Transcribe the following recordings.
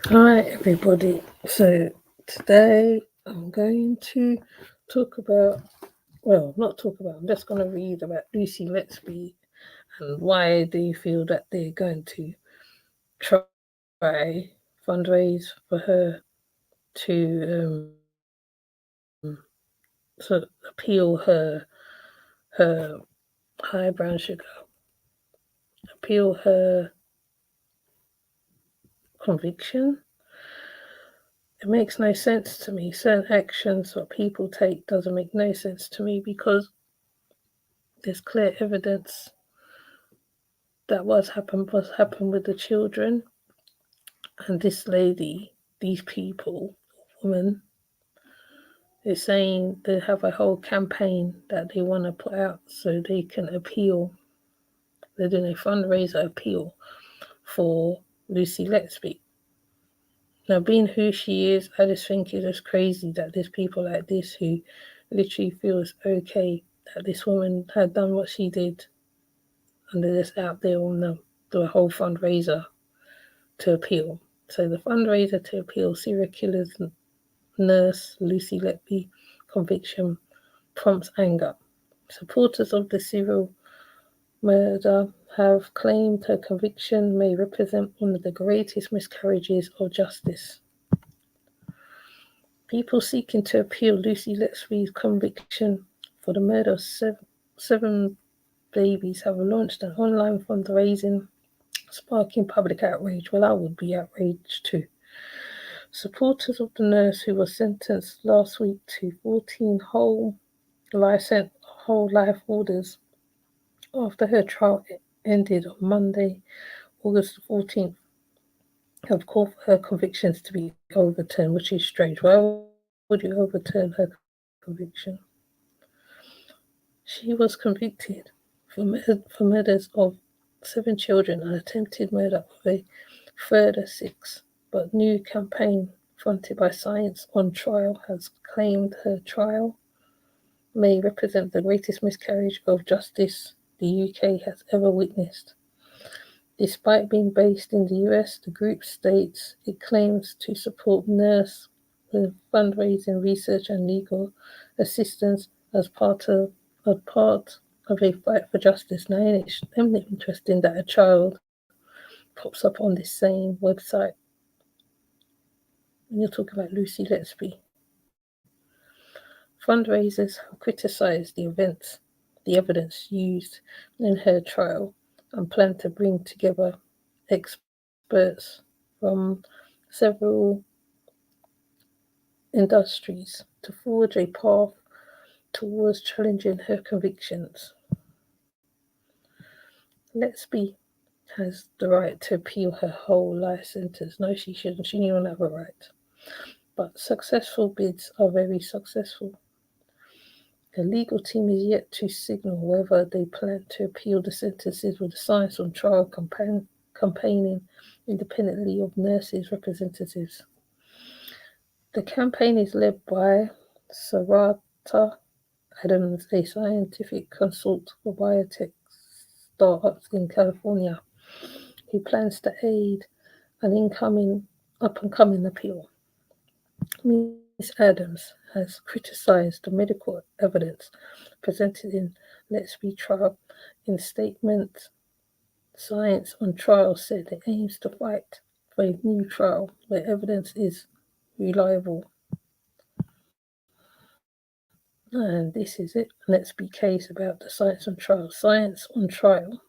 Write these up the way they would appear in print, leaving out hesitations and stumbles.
Hi, everybody. So today I'm going to talk about, I'm just going to read about Lucy Letby and why they feel that they're going to try fundraise for her to sort of appeal her high brown sugar, appeal her conviction. It makes no sense to me. Certain actions that people take doesn't make no sense to me because there's clear evidence that what happened with the children. And this lady, these people, women, is saying they have a whole campaign that they want to put out so they can appeal. They're doing a fundraiser appeal for Lucy Letby. Now, being who she is, I just think it's just crazy that there's people like this who literally feel it's okay that this woman had done what she did, and they're just out there on the whole fundraiser to appeal. So the fundraiser to appeal serial killer's nurse Lucy Letby conviction prompts anger. Supporters of the serial murder have claimed her conviction may represent one of the greatest miscarriages of justice. People seeking to appeal Lucy Letby's conviction for the murder of seven babies have launched an online fundraising sparking public outrage. Well, I would be outraged too. Supporters of the nurse who was sentenced last week to 14 whole life orders after her trial ended on Monday, August 14th, have called for her convictions to be overturned, which is strange. Why would you overturn her conviction? She was convicted for murders of 7 children and attempted murder of a further 6, but new campaign fronted by Science on Trial has claimed her trial may represent the greatest miscarriage of justice the UK has ever witnessed. Despite being based in the US, the group states it claims to support nurse with fundraising, research and legal assistance as part of a fight for justice. Now, isn't it interesting that a child pops up on this same website when you're talking about Lucy Letby? Fundraisers have criticised the evidence used in her trial, and plan to bring together experts from several industries to forge a path towards challenging her convictions. Letby has the right to appeal her whole life sentence. No, she shouldn't. She didn't even have a right. But successful bids are very successful. The legal team is yet to signal whether they plan to appeal the sentences with the Science on Trial campaigning independently of nurses' representatives. The campaign is led by Sarata Adams, a scientific consultant for biotech startups in California, who plans to aid an up-and-coming appeal. Ms. Adams has criticized the medical evidence presented in Letby trial. In statement, Science on Trial said it aims to fight for a new trial where evidence is reliable. And this is it. Letby case about the Science on Trial. Science on Trial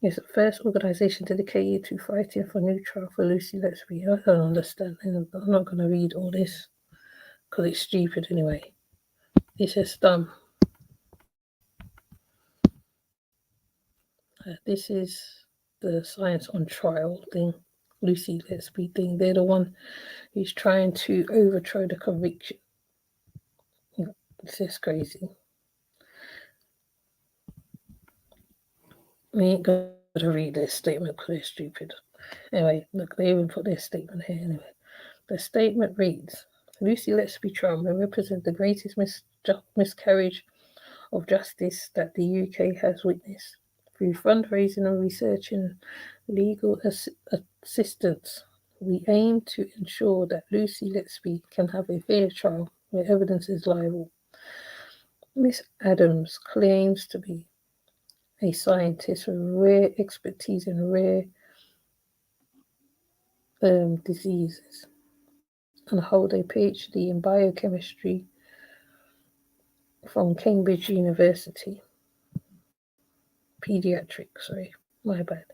is the first organisation dedicated to fighting for a new trial for Lucy Letby. I don't understand. I'm not going to read all this because it's stupid anyway. It's just dumb. This is the Science on Trial thing, Lucy Letby thing. They're the one who's trying to overthrow the conviction. It's just crazy. We ain't going to read their statement because they're stupid. Anyway, look, they even put their statement here anyway. The statement reads, Lucy Letby trial may represent the greatest miscarriage of justice that the UK has witnessed. Through fundraising and research and legal assistance, We aim to ensure that Lucy Letby can have a fair trial where evidence is liable. Miss Adams claims to be a scientist with rare expertise in rare diseases and hold a PhD in biochemistry from Cambridge University. Pediatrics, sorry, my bad.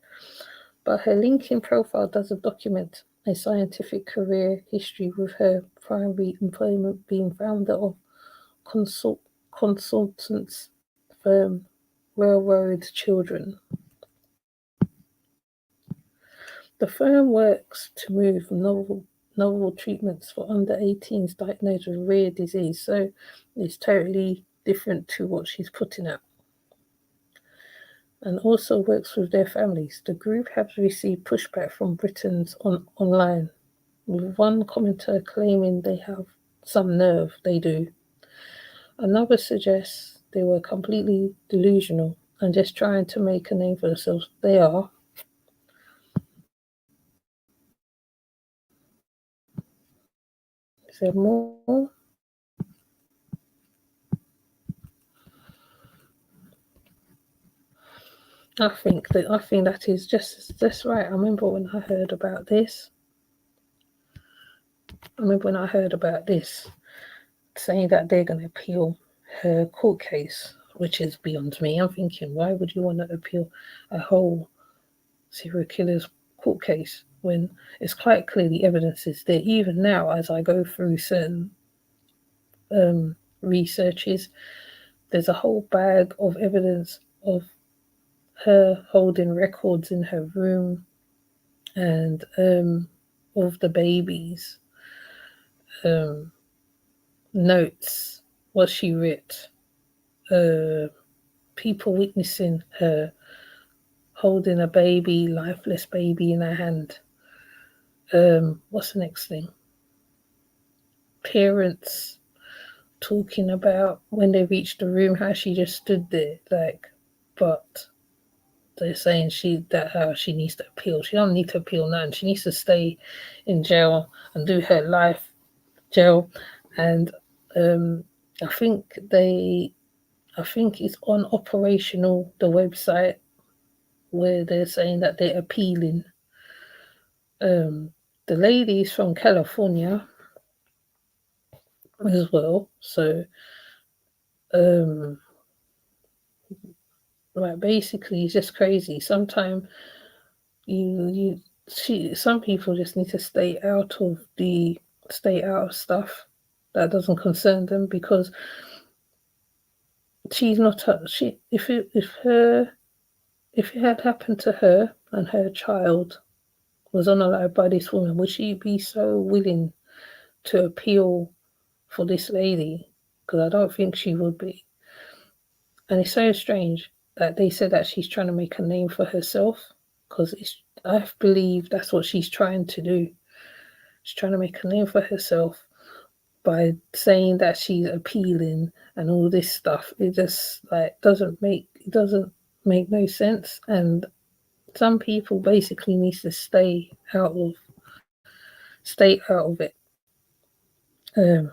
But her LinkedIn profile doesn't document a scientific career history, with her primary employment being founder of consultants firm Railroad Children. The firm works to move novel treatments for under 18s diagnosed with rare disease, so it's totally different to what she's putting out. And also works with their families. The group has received pushback from Britons online, with one commenter claiming they have some nerve, they do. Another suggests they were completely delusional and just trying to make a name for themselves. They are. Is there more? I think that is just right. I remember when I heard about this, saying that they're going to appeal her court case, which is beyond me. I'm thinking, why would you want to appeal a whole serial killer's court case when it's quite clear the evidence is there? Even now, as I go through certain researches, there's a whole bag of evidence of her holding records in her room and of the babies, notes, what she writ, people witnessing her holding a baby, lifeless baby in her hand. What's the next thing? Parents talking about when they reached the room, how she just stood there, but they're saying how she needs to appeal. She don't need to appeal now. She needs to stay in jail and do her life jail. And I think it's on operational, the website, where they're saying that they're appealing. The ladies from California as well. So basically it's just crazy. Sometimes some people just need to stay out of stuff that doesn't concern them, because she's not if it had happened to her and her child was unalived by this woman, would she be so willing to appeal for this lady? Because I don't think she would be. And it's so strange that they said that she's trying to make a name for herself, because I believe that's what she's trying to do. She's trying to make a name for herself by saying that she's appealing and all this stuff. It just doesn't make no sense. And some people basically need to stay out of it. I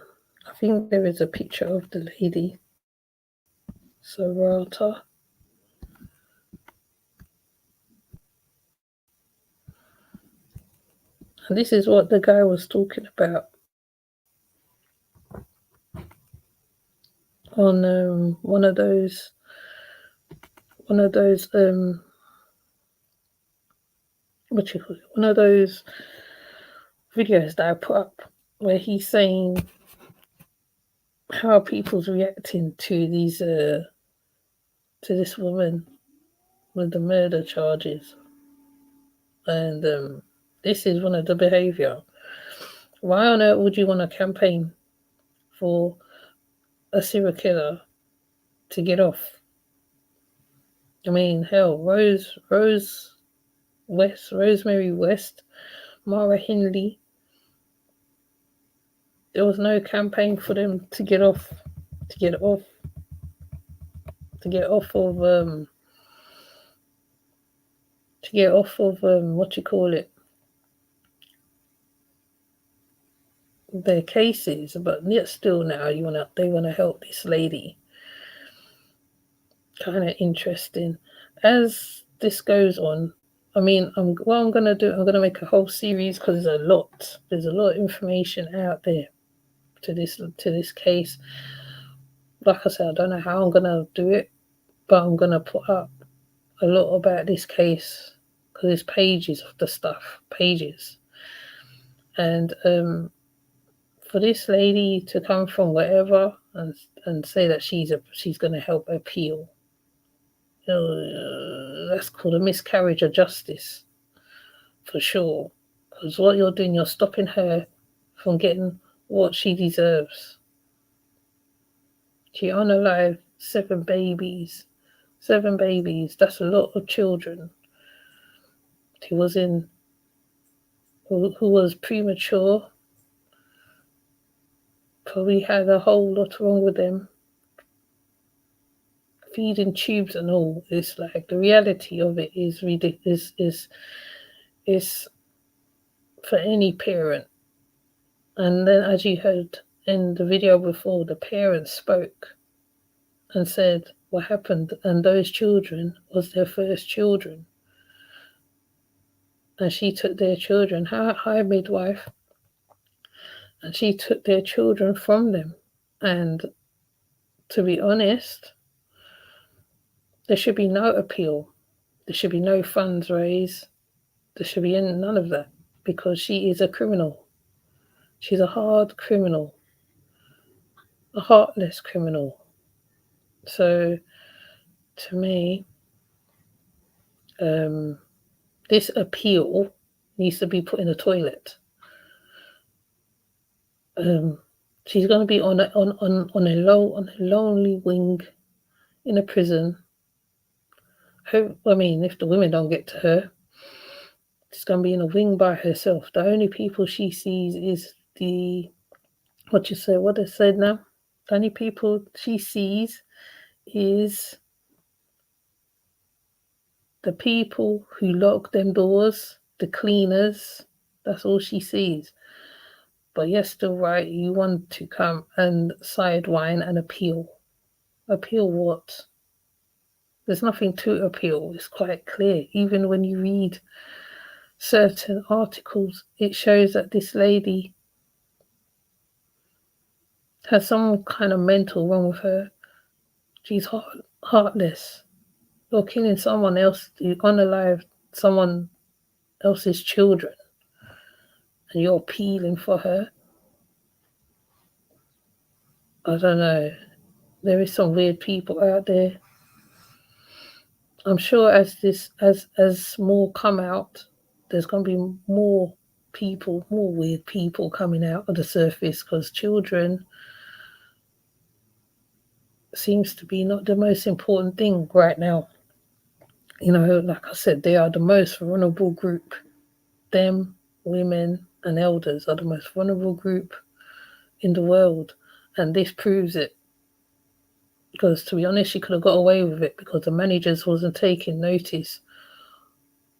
think there is a picture of the lady, Sarata. And this is what the guy was talking about on one of those one of those videos that I put up, where he's saying how people's reacting to these to this woman with the murder charges. And this is one of the behavior. Why on earth would you want to campaign for a serial killer to get off? I mean, hell, Rosemary West, Mara Hindley. There was no campaign for them to get off of what you call it, their cases, but yet still now they wanna help this lady. Kind of interesting. As this goes on, I mean, what I'm gonna do, I'm gonna make a whole series because there's a lot. There's a lot of information out there to this case. Like I said, I don't know how I'm gonna do it, but I'm gonna put up a lot about this case because there's pages of the stuff, pages, and for this lady to come from wherever and say that she's gonna help appeal, that's called a miscarriage of justice for sure. Because what you're doing, you're stopping her from getting what she deserves. She unalived 7 babies. 7 babies, that's a lot of children. Who was premature, probably had a whole lot wrong with them. Feeding tubes and all. It's like the reality of it is ridiculous. Is for any parent. And then, as you heard in the video before, the parents spoke and said what happened, and those children was their first children. And she took their children, hi midwife, and she took their children from them. And to be honest, there should be no appeal. There should be no funds raised. There should be none of that because she is a criminal. She's a hard criminal, a heartless criminal. So, to me, this appeal needs to be put in the toilet. She's going to be on a lonely wing in a prison. If the women don't get to her, she's going to be in a wing by herself. The only people she sees is what they said now. The only people she sees is the people who lock them doors, the cleaners. That's all she sees. But you're still right. You want to come and sidewine and appeal. Appeal what? There's nothing to appeal. It's quite clear. Even when you read certain articles, it shows that this lady has some kind of mental wrong with her. She's heartless. You're killing someone else. You unalive someone else's children, and you're appealing for her. I don't know. There is some weird people out there. I'm sure as more come out, there's going to be more weird people coming out of the surface because children seems to be not the most important thing right now. Like I said, they are the most vulnerable group. Them, women, and elders are the most vulnerable group in the world. And this proves it. Because to be honest, she could have got away with it because the managers wasn't taking notice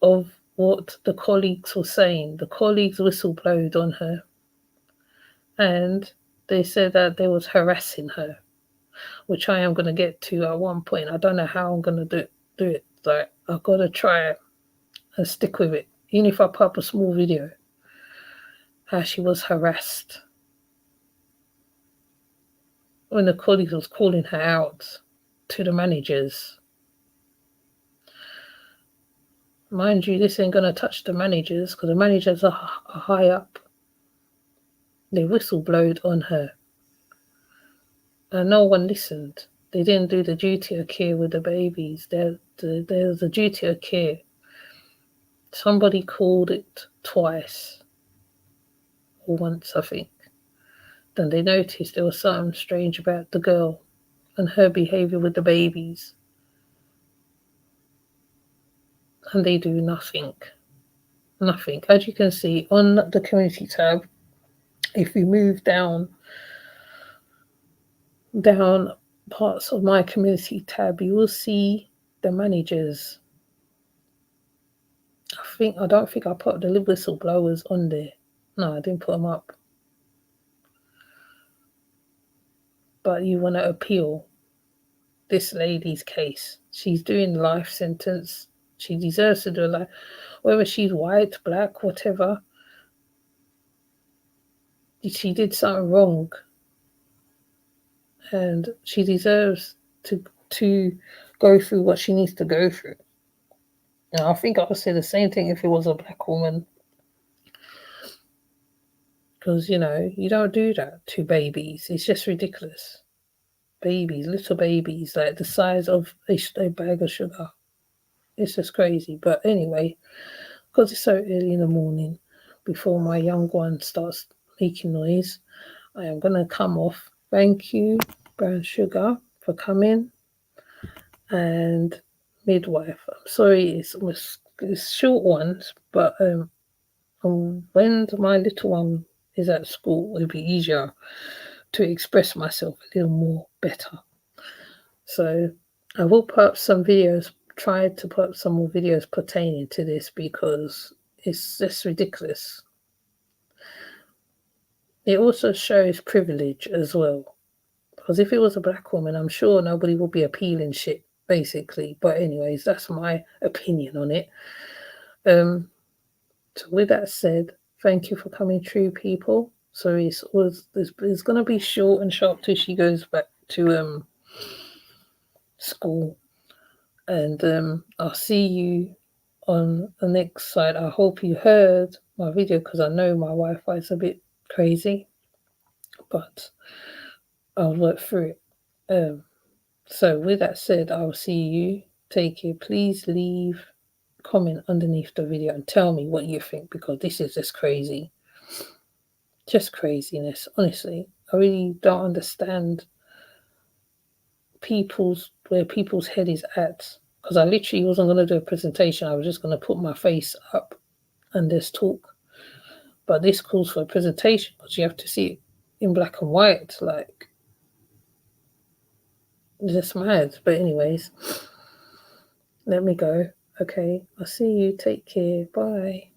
of what the colleagues were saying. The colleagues whistleblowed on her. And they said that they was harassing her, which I am going to get to at one point. I don't know how I'm going to do it. Like, I've got to try it and stick with it. Even if I put up a small video, how she was harassed when the colleagues was calling her out to the managers. Mind you, this ain't going to touch the managers because the managers are high up. They whistleblowed on her. And no one listened. They didn't do the duty of care with the babies. There's a duty of care. Somebody called it twice. Or once, I think. Then they noticed there was something strange about the girl and her behaviour with the babies. And they do nothing. Nothing. As you can see on the community tab, if you move down parts of my community tab, you will see the managers. I don't think I put the whistleblowers on there. No, I didn't put them up. but you want to appeal this lady's case. She's doing life sentence. She deserves to do a life, whether she's white, black, whatever. She did something wrong, and she deserves to go through what she needs to go through. And I think I would say the same thing if it was a black woman, because you don't do that to babies. It's just ridiculous. Babies, little babies, like the size of a bag of sugar. It's just crazy. But anyway, because it's so early in the morning, before my young one starts making noise, I am going to come off. Thank you, Brown Sugar, for coming. And midwife, I'm sorry, it's short ones, but when my little one is at school, it'll be easier to express myself a little more better. So I will put up some videos, try to put up some more videos pertaining to this, because it's just ridiculous. It also shows privilege as well, because if it was a black woman, I'm sure nobody would be appealing shit, basically. But anyways, that's my opinion on it. So with that said, thank you for coming through, people. So it's going to be short and sharp till she goes back to school. And I'll see you on the next side. I hope you heard my video, because I know my Wi-Fi is a bit crazy, but I'll work through it. So with that said, I'll see you. Take care. Please leave a comment underneath the video and tell me what you think, because this is just crazy. Just craziness. Honestly, I really don't understand where people's head is at. Because I literally wasn't going to do a presentation. I was just going to put my face up and just talk. But this calls for a presentation, because you have to see it in black and white. Like, it's just mad. But anyways, let me go. Okay, I'll see you. Take care. Bye.